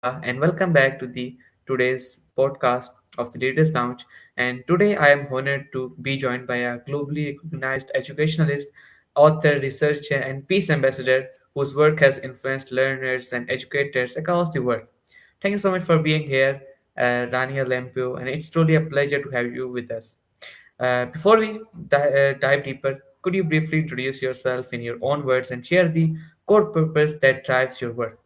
and welcome back to the today's podcast of the Leaders Lounge. And today I am honored to be joined by a globally recognized educationalist, author, researcher, and peace ambassador whose work has influenced learners and educators across the world. Thank you so much for being here, Rania Lampou, and it's truly a pleasure to have you with us. Before we dive deeper, could you briefly introduce yourself in your own words and share the core purpose that drives your work?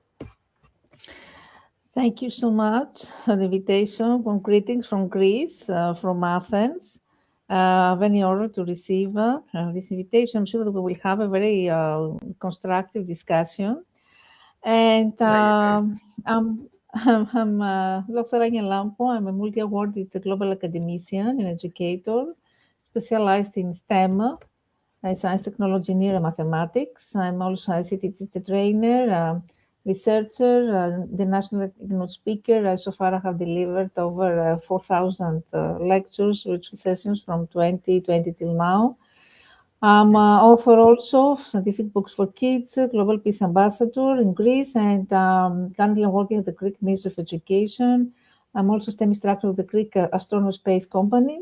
Thank you so much for the invitation. Warm greetings from Greece, from Athens. Very honored to receive this invitation. I'm sure that we will have a very constructive discussion. And Right. I'm Dr. Rania Lampou. I'm a multi-awarded global academician and educator, specialized in STEM, science, technology, engineering, and mathematics. I'm also a ICT teacher trainer, researcher, the national keynote speaker. So far, I have delivered over 4,000 lectures, virtual sessions from 2020 till now. I'm author also of scientific books for kids, Global Peace Ambassador in Greece, and currently I'm working at the Greek Ministry of Education. I'm also STEM instructor of the Greek Astronomy Space Company.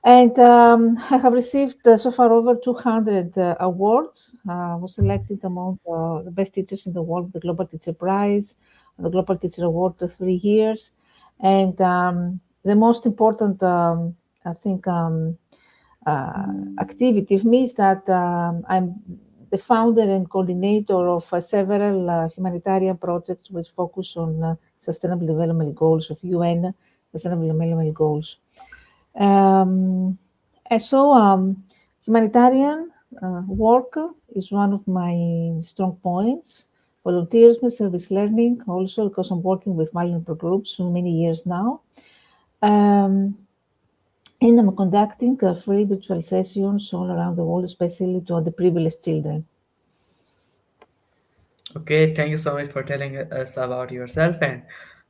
And I have received so far over 200 awards. I was selected among the best teachers in the world, the Global Teacher Prize, the Global Teacher Award for 3 years. And the most important, I think, activity of me is that I'm the founder and coordinator of several humanitarian projects which focus on Sustainable Development Goals of UN, Sustainable Development Goals. Um, and so, humanitarian work is one of my strong points. Volunteerism, service learning, also because I'm working with vulnerable groups for many years now. Um, and I'm conducting free virtual sessions all around the world, especially to underprivileged children. Okay, thank you so much for telling us about yourself. And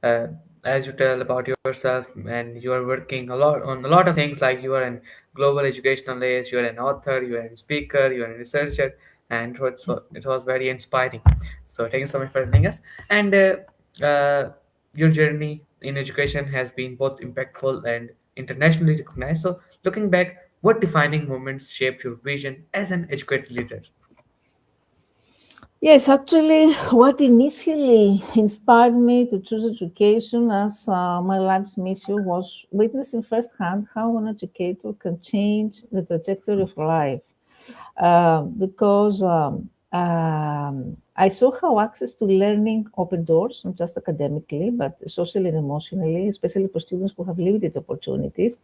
uh, as you tell about yourself, and you are working a lot on a lot of things, like you are an global educationalist, you are an author, you are a speaker, you are a researcher, and Yes. it was very inspiring. So thank you so much for telling us. And your journey in education has been both impactful and internationally recognized. So looking back, what defining moments shaped your vision as an educated leader? Yes, actually, what initially inspired me to choose education as my life's mission was witnessing firsthand how an educator can change the trajectory of life. Because I saw how access to learning opened doors, not just academically, but socially and emotionally, especially for students who have limited opportunities.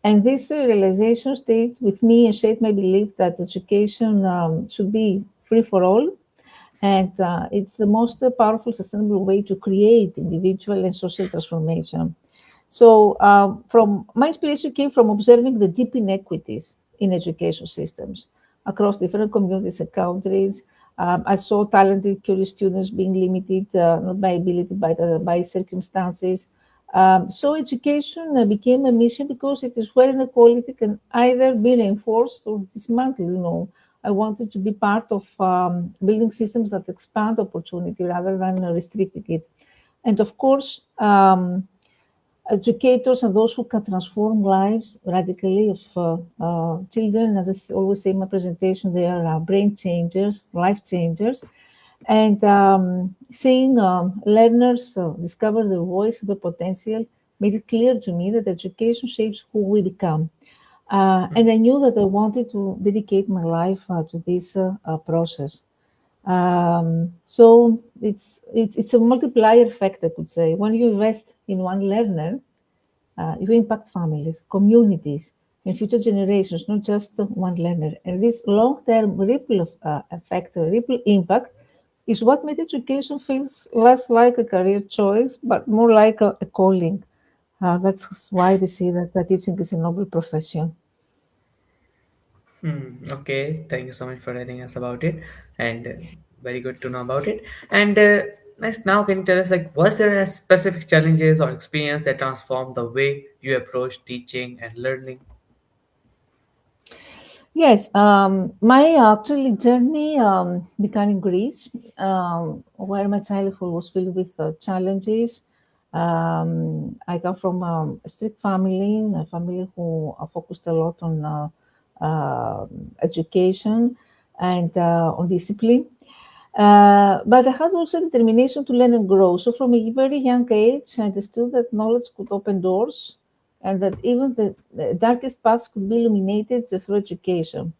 And this realization stayed with me and shaped my belief that education should be free for all, and it's the most powerful, sustainable way to create individual and social transformation. So, from my inspiration came from observing the deep inequities in education systems across different communities and countries. I saw talented, curious students being limited not by ability, but by circumstances. So, education became a mission because it is where inequality can either be reinforced or dismantled. I wanted to be part of building systems that expand opportunity rather than restricting it. And of course, educators are those who can transform lives radically of children. As always say in my presentation, they are brain changers, life changers. And seeing learners discover their voice, their potential, made it clear to me that education shapes who we become. And I knew that I wanted to dedicate my life to this process. So it's a multiplier effect, I could say. When you invest in one learner, you impact families, communities, and future generations, not just one learner. And this long-term ripple effect, ripple impact, is what made education feels less like a career choice, but more like a calling. That's why they say that teaching is a noble profession. Okay, thank you so much for telling us about it, and very good to know about it. And next, now can you tell us, like, was there a specific challenges or experience that transformed the way you approach teaching and learning? Yes, my actually journey began in Greece, where my childhood was filled with challenges. I come from a strict family, a family who focused a lot on education and on discipline. But I had also determination to learn and grow. So from a very young age, I understood that knowledge could open doors and that even the darkest paths could be illuminated through education.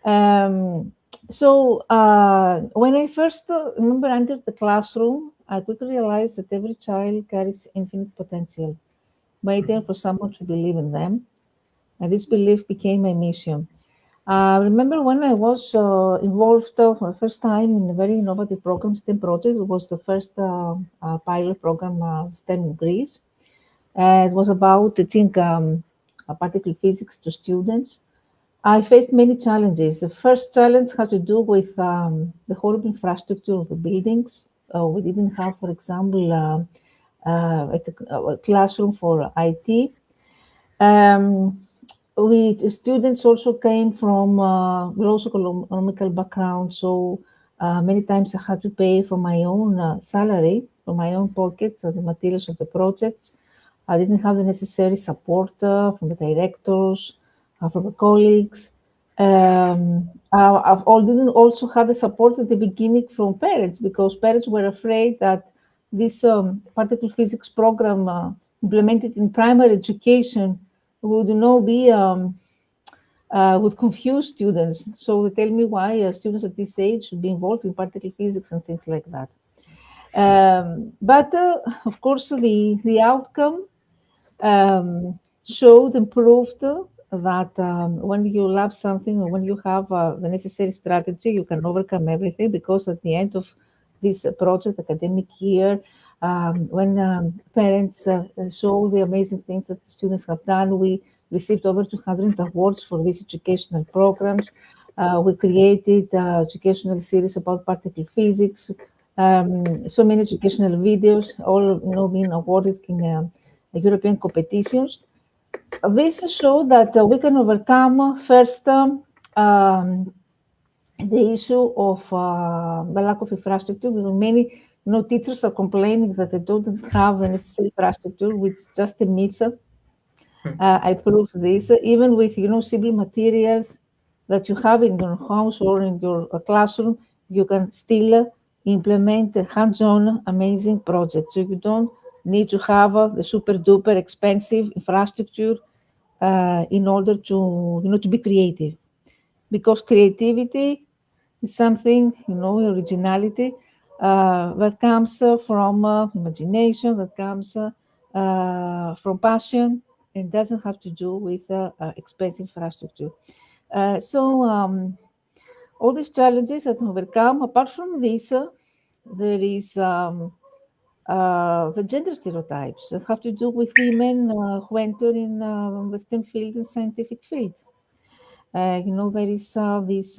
Um, when I first remember entered the classroom, I quickly realized that every child carries infinite potential, waiting for someone to believe in them. And this belief became my mission. I remember when I was involved for the first time in a very innovative program, STEM project. It was the first pilot program, STEM in Greece. It was about teaching particle physics to students. I faced many challenges. The first challenge had to do with the whole infrastructure of the buildings. We didn't have, for example, a classroom for IT. Um, we students also came from low economical background, so many times I had to pay from my own salary, from my own pocket, the materials of the projects. I didn't have the necessary support from the directors, from the colleagues. I've all didn't also have the support at the beginning from parents because parents were afraid that this particle physics program implemented in primary education would not be would confuse students. So they tell me why students at this age should be involved in particle physics and things like that. But of course, the outcome showed and proved that when you love something or when you have the necessary strategy, you can overcome everything. Because at the end of this project academic year, when parents saw the amazing things that the students have done, we received over 200 awards for these educational programs. We created educational series about particle physics, so many educational videos, all being awarded in European competitions. This showed that we can overcome first the issue of the lack of infrastructure. Many teachers are complaining that they don't have the necessary infrastructure, which is just a myth. I proved this even with simple materials that you have in your house or in your classroom, you can still implement a hands-on amazing project. So you don't need to have the super duper expensive infrastructure in order to to be creative, because creativity is something, originality that comes from imagination, that comes from passion, and doesn't have to do with expensive infrastructure. So all these challenges that we overcome. Apart from this, there is the gender stereotypes that have to do with women who enter in the STEM field and scientific field. There is this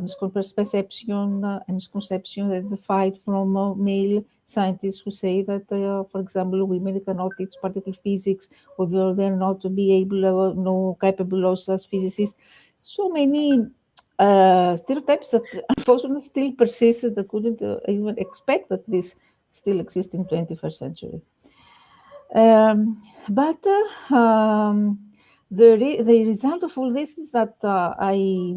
misconception and misconception that the fight from male scientists who say that, for example, women cannot teach particle physics or they're not to be able, no capable also as physicists. So many stereotypes that unfortunately still persist that I couldn't even expect that this still exists in 21st century. But the result of all this is that I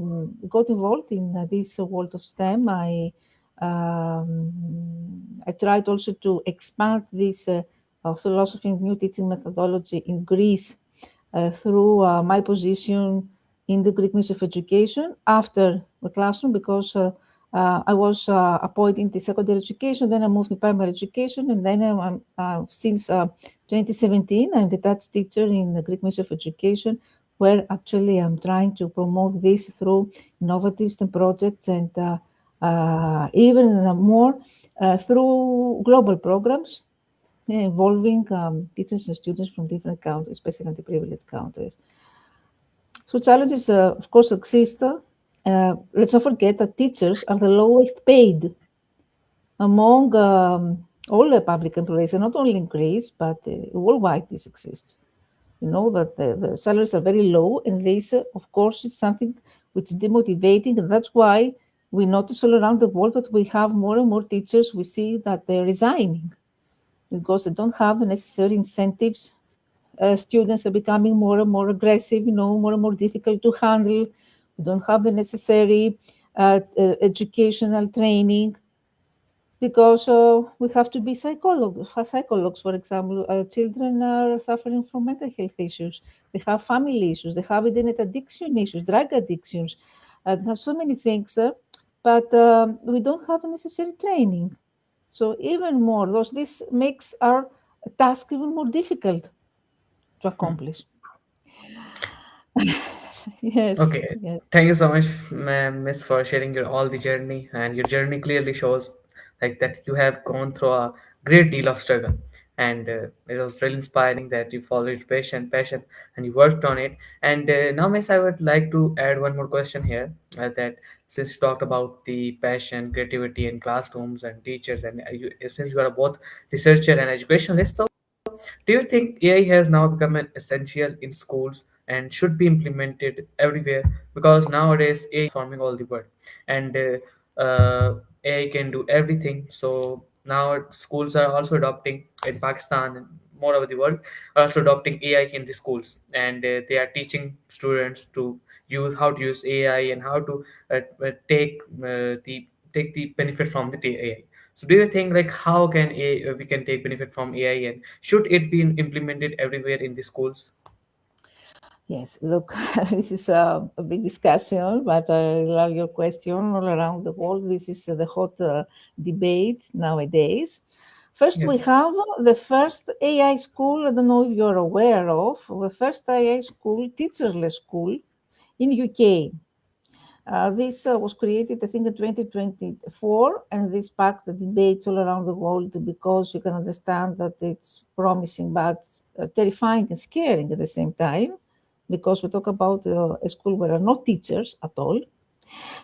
got involved in this world of STEM. I tried also to expand this philosophy and new teaching methodology in Greece through my position in the Greek Ministry of Education after the classroom, because I was appointed in secondary education, then I moved to primary education, and then since 2017, I'm the Dutch teacher in the Greek Ministry of Education, where actually I'm trying to promote this through innovative STEM projects and even more through global programs involving teachers and students from different countries, especially underprivileged countries. So challenges, of course, exist. Let's not forget that teachers are the lowest paid among all the public employees, and not only in Greece, but worldwide this exists. You know that the salaries are very low, and this, of course, is something which is demotivating, and that's why we notice all around the world that we have more and more teachers. We see that they're resigning because they don't have the necessary incentives. Students are becoming more and more aggressive, more and more difficult to handle. We don't have the necessary educational training because we have to be psychologists. Psychologues, for example, children are suffering from mental health issues. They have family issues. They have internet addiction issues, drug addictions. They have so many things, but we don't have the necessary training. So even more, this makes our task even more difficult to accomplish. Yes, Okay, yes, thank you so much, ma'am, Miss, for sharing your all the journey. And your journey clearly shows like that you have gone through a great deal of struggle, and it was really inspiring that you followed your passion, and you worked on it. And now, Miss, I would like to add one more question here. That since you talked about the passion, creativity in classrooms and teachers, and since you are both researcher and educationalist, so do you think AI has now become an essential in schools and should be implemented everywhere? Because nowadays AI is forming all the world, and AI can do everything. So now schools are also adopting in Pakistan and more over the world are also adopting AI in the schools, and they are teaching students to use how to use AI and how to take the benefit from the AI. So do you think like how can we can take benefit from AI and should it be implemented everywhere in the schools? yes. Look, this is a big discussion, but I love your question all around the world. This is the hot debate nowadays. First, we Yes. have the first AI school. I don't know if you're aware of the first AI school, teacherless school in UK. This was created, I think, in 2024, and this sparked the debates all around the world because you can understand that it's promising but terrifying and scaring at the same time, because we talk about a school where there are no teachers at all.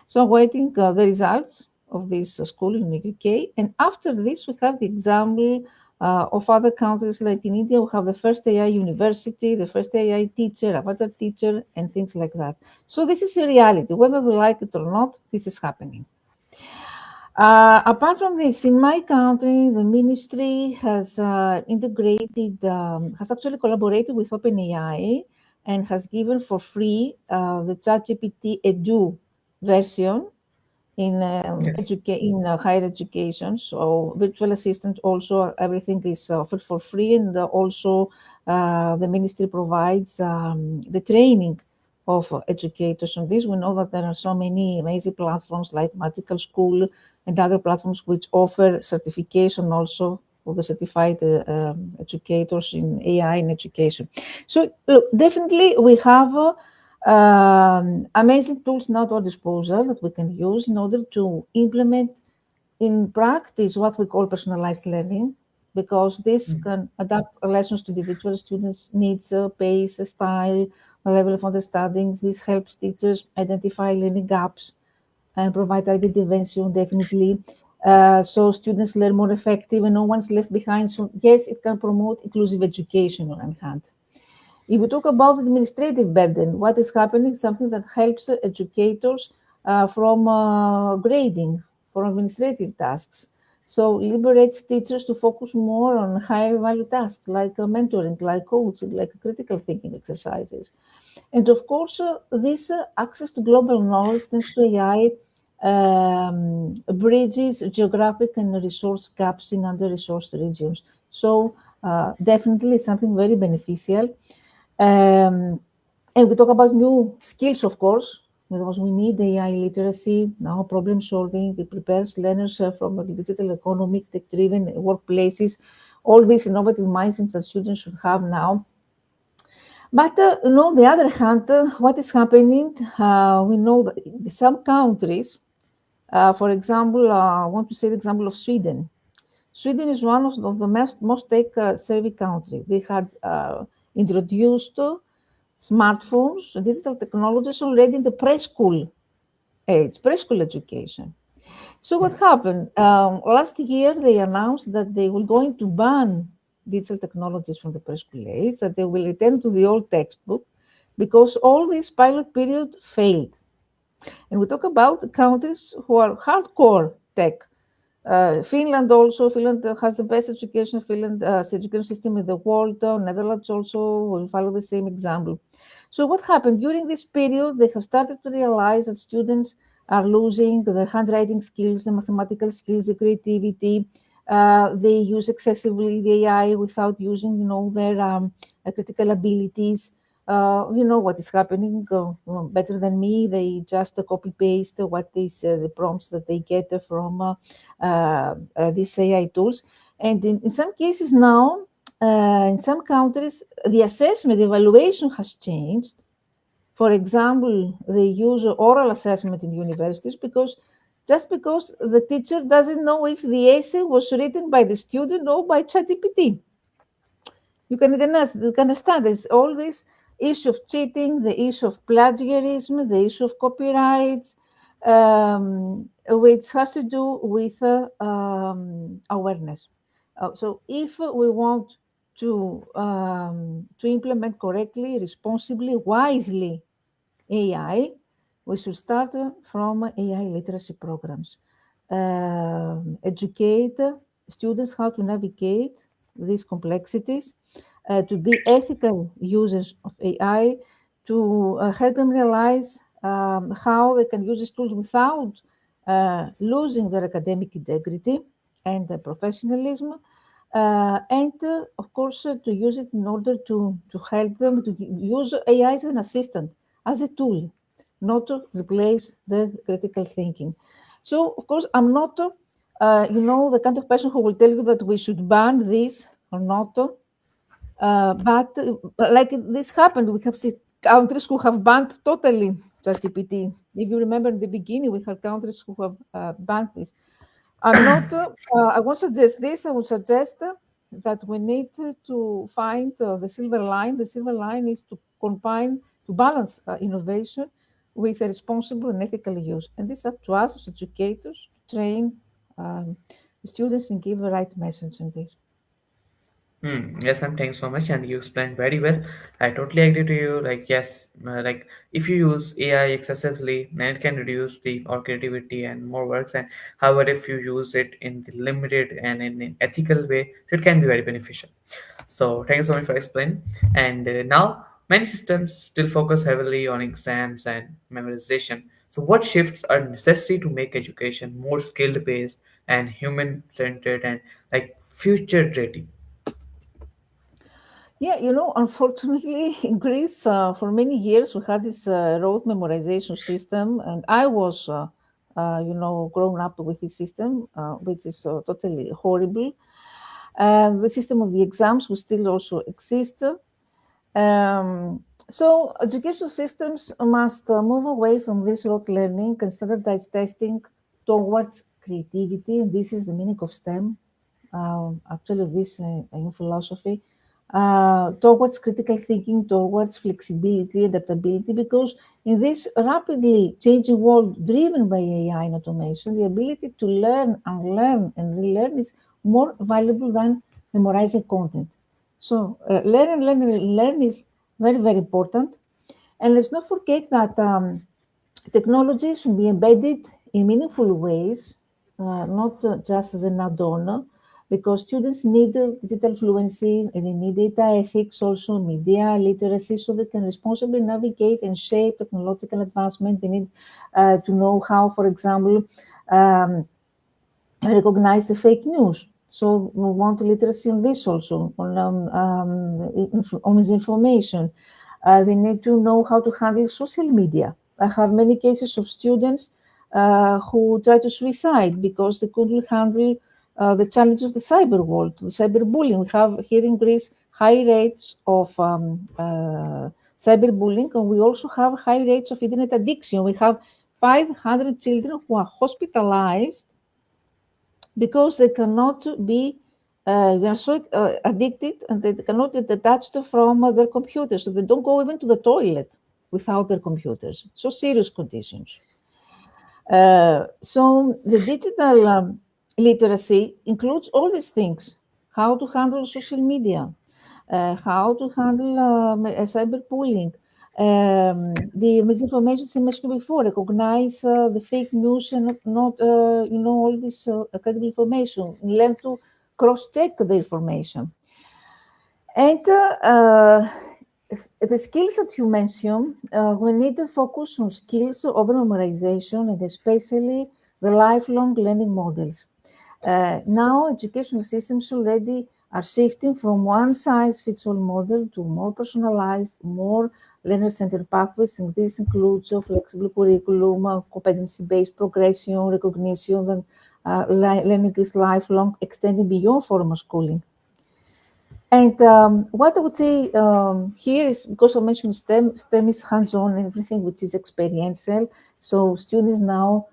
So I'm waiting the results of this school in the UK. And after this, we have the example of other countries like in India, we have the first AI university, the first AI teacher, avatar teacher, and things like that. So this is a reality. Whether we like it or not, this is happening. Apart from this, in my country, the ministry has has actually collaborated with OpenAI and has given for free the ChatGPT Edu version in Yes. higher education. So virtual assistant also everything is offered for free, and also the ministry provides the training of educators on this. We know that there are so many amazing platforms like Magical School and other platforms which offer certification also for the certified educators in AI in education. So look, definitely we have amazing tools now at our disposal that we can use in order to implement in practice what we call personalized learning, because this Mm. can adapt lessons to individual students' needs, pace, style, level of understanding. This helps teachers identify learning gaps and provide target intervention, definitely. So students learn more effective and no one's left behind. So yes, it can promote inclusive education on one hand. If we talk about administrative burden, what is happening? Something that helps educators from grading, for administrative tasks. So liberates teachers to focus more on higher value tasks like mentoring, like coaching, like critical thinking exercises. And of course, this access to global knowledge thanks to AI bridges geographic and resource gaps in under-resourced regions. So definitely something very beneficial. Um, and we talk about new skills, of course, because we need AI literacy, now problem solving. It prepares learners from the digital economy, tech-driven workplaces, all these innovative mindsets that students should have now. But on the other hand, what is happening? We know that in some countries, for example, I want to say the example of Sweden. Sweden is one of the most tech-savvy countries. They had introduced smartphones, digital technologies already in the preschool age, preschool education. So what happened? Last year, they announced that they were going to ban digital technologies from the preschool age, that they will return to the old textbook because all this pilot period failed. And we talk about countries who are hardcore tech. Finland also, Finland has the best education, education system in the world. Netherlands also will follow the same example. So what happened during this period? They have started to realize that students are losing the handwriting skills, the mathematical skills, the creativity. They use excessively the AI without using, their critical abilities. You know what is happening better than me. They just copy paste what the prompts that they get from these AI tools. And in some cases now, in some countries, the assessment, the evaluation has changed. For example, they use oral assessment in universities because the teacher doesn't know if the essay was written by the student or by ChatGPT. You can understand there's all this issue of cheating, the issue of plagiarism, the issue of copyright, which has to do with awareness. So if we want to implement correctly, responsibly, wisely AI, we should start from AI literacy programs. Educate students how to navigate these complexities, to be ethical users of AI, to help them realize how they can use these tools without losing their academic integrity and professionalism. And of course, to use it in order to help them to use AI as an assistant, as a tool, not to replace the critical thinking. So, of course, I'm not, the kind of person who will tell you that we should ban this or not. But like this happened, we have seen countries who have banned totally ChatGPT. If you remember in the beginning, we had countries who have banned this. I'm not. I won't suggest this. I would suggest that we need to find the silver line. The silver line is to balance innovation with a responsible and ethical use. And it's up to us as educators to train the students and give the right message on this. Yes, ma'am. Thanks so much, and you explained very well. I totally agree to you. Like, yes, like if you use AI excessively, then it can reduce the our creativity and more works. And however, if you use it in the limited and in an ethical way, so it can be very beneficial. So, thank you so much for explaining. And now, many systems still focus heavily on exams and memorization. So, what shifts are necessary to make education more skill based and human centered and like future ready? Yeah, unfortunately, in Greece, for many years, we had this rote memorization system, and I was, grown up with this system, which is totally horrible. The system of the exams will still also exist. So education systems must move away from this rote learning and standardized testing towards creativity, and this is the meaning of STEM, actually this in philosophy, towards critical thinking, towards flexibility, adaptability, because in this rapidly changing world driven by AI and automation, the ability to learn, unlearn, and relearn is more valuable than memorizing content. So learn is very, very important. And let's not forget that technology should be embedded in meaningful ways, not just as an add-on, because students need digital fluency and they need data ethics, also media literacy, so they can responsibly navigate and shape technological advancement. They need to know how, for example, um, recognize the fake news. So we want literacy on this also, on misinformation. They need to know how to handle social media. I have many cases of students who try to suicide because they couldn't handle the challenge of the cyber world, the cyberbullying. We have here in Greece high rates of cyberbullying, and we also have high rates of internet addiction. We have 500 children who are hospitalized because they cannot be they are so addicted and they cannot get detached from their computers. So they don't go even to the toilet without their computers. So serious conditions. So the digital literacy includes all these things. how to handle social media, how to handle cyberbullying, the misinformation as I mentioned before, recognize the fake news and not all this credible information, learn to cross-check the information. And the skills that you mentioned, we need to focus on skills over memorization and especially the lifelong learning models. Now, educational systems already are shifting from one size fits all model to more personalized, more learner centered pathways, and this includes flexible curriculum, competency based progression, recognition, and learning is lifelong, extending beyond formal schooling. And what I would say here is because I mentioned STEM, STEM is hands-on and everything which is experiential. So students now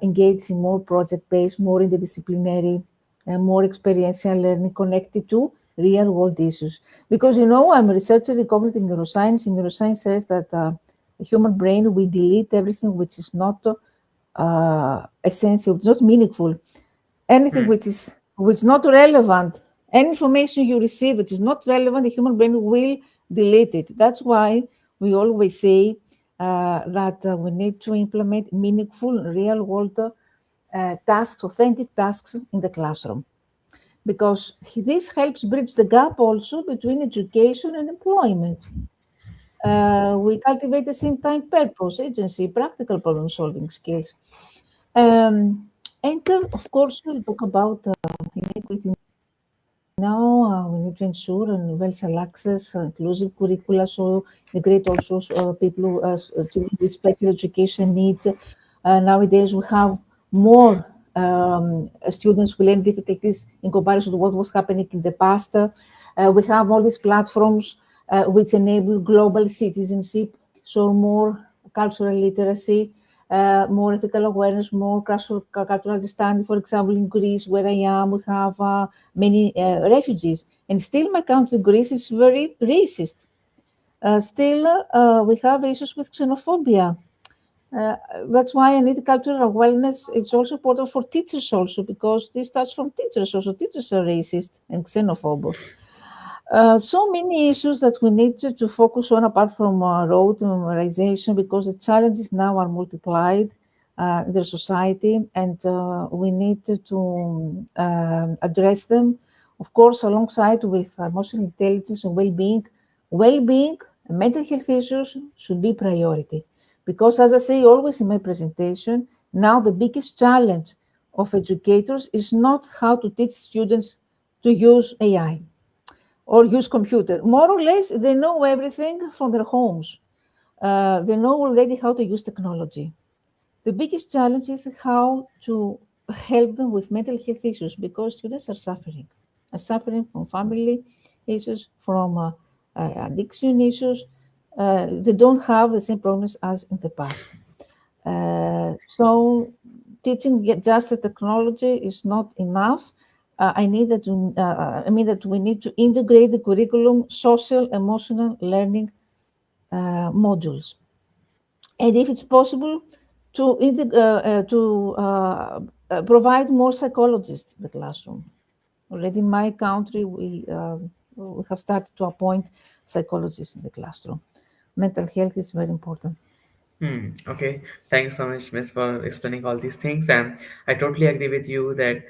engage in more project-based, more interdisciplinary, and more experiential learning connected to real-world issues. Because I'm a researcher in cognitive neuroscience, and neuroscience says that the human brain will delete everything which is not essential, it's not meaningful, anything Hmm. which is not relevant, any information you receive which is not relevant, the human brain will delete it. That's why we always say that we need to implement meaningful real world tasks, authentic tasks in the classroom, because this helps bridge the gap also between education and employment. We cultivate at the same time purpose, agency, practical problem solving skills. And of course, we'll talk about inequity. Now we need to ensure universal access, inclusive curricula, so integrate also people children with special education needs. Nowadays we have more students who learn difficulties in comparison to what was happening in the past. We have all these platforms which enable global citizenship, so more cultural literacy, more ethical awareness, more cultural understanding. For example, in Greece, where I am, we have many refugees, and still my country, Greece, is very racist. Still, we have issues with xenophobia. Uh, that's why I need cultural awareness. It's also important for teachers also, because this starts from teachers also. Teachers are racist and xenophobic. So many issues that we need to focus on apart from road memorization, because the challenges now are multiplied in the society, and we need to address them, of course, alongside with emotional intelligence and well-being. Well-being and mental health issues should be priority, because as I say always in my presentation, now the biggest challenge of educators is not how to teach students to use AI or use computer. More or less, they know everything from their homes. They know already how to use technology. The biggest challenge is how to help them with mental health issues, because students are suffering from family issues, from addiction issues. They don't have the same problems as in the past. So teaching just the technology is not enough. I mean that we need to integrate the curriculum, social, emotional learning modules, and if it's possible, to provide more psychologists in the classroom. Already in my country, we have started to appoint psychologists in the classroom. Mental health is very important. Hmm. Okay. Thanks so much, Miss, for explaining all these things. And I totally agree with you that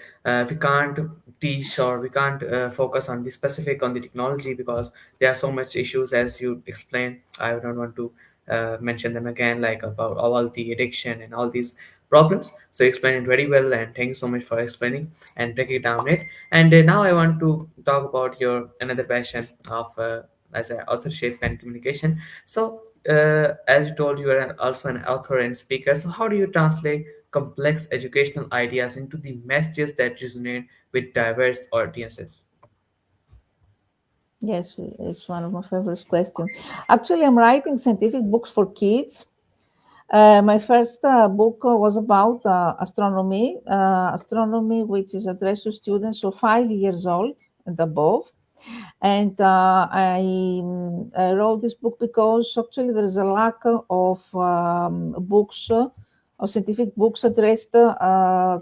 we can't teach or we can't focus on the specific on the technology because there are so much issues as you explained. I don't want to mention them again, like about all the addiction and all these problems. So you explained it very well, and thank you so much for explaining and breaking down it. And now I want to talk about your another passion of as an authorship and communication. So as you told, you are also an author and speaker. So, how do you translate complex educational ideas into the messages that resonate with diverse audiences? Yes, it's one of my favorite questions. Actually, I'm writing scientific books for kids. My first book was about astronomy, which is addressed to students of 5 years old and above. And I wrote this book because actually there is a lack of books, of scientific books addressed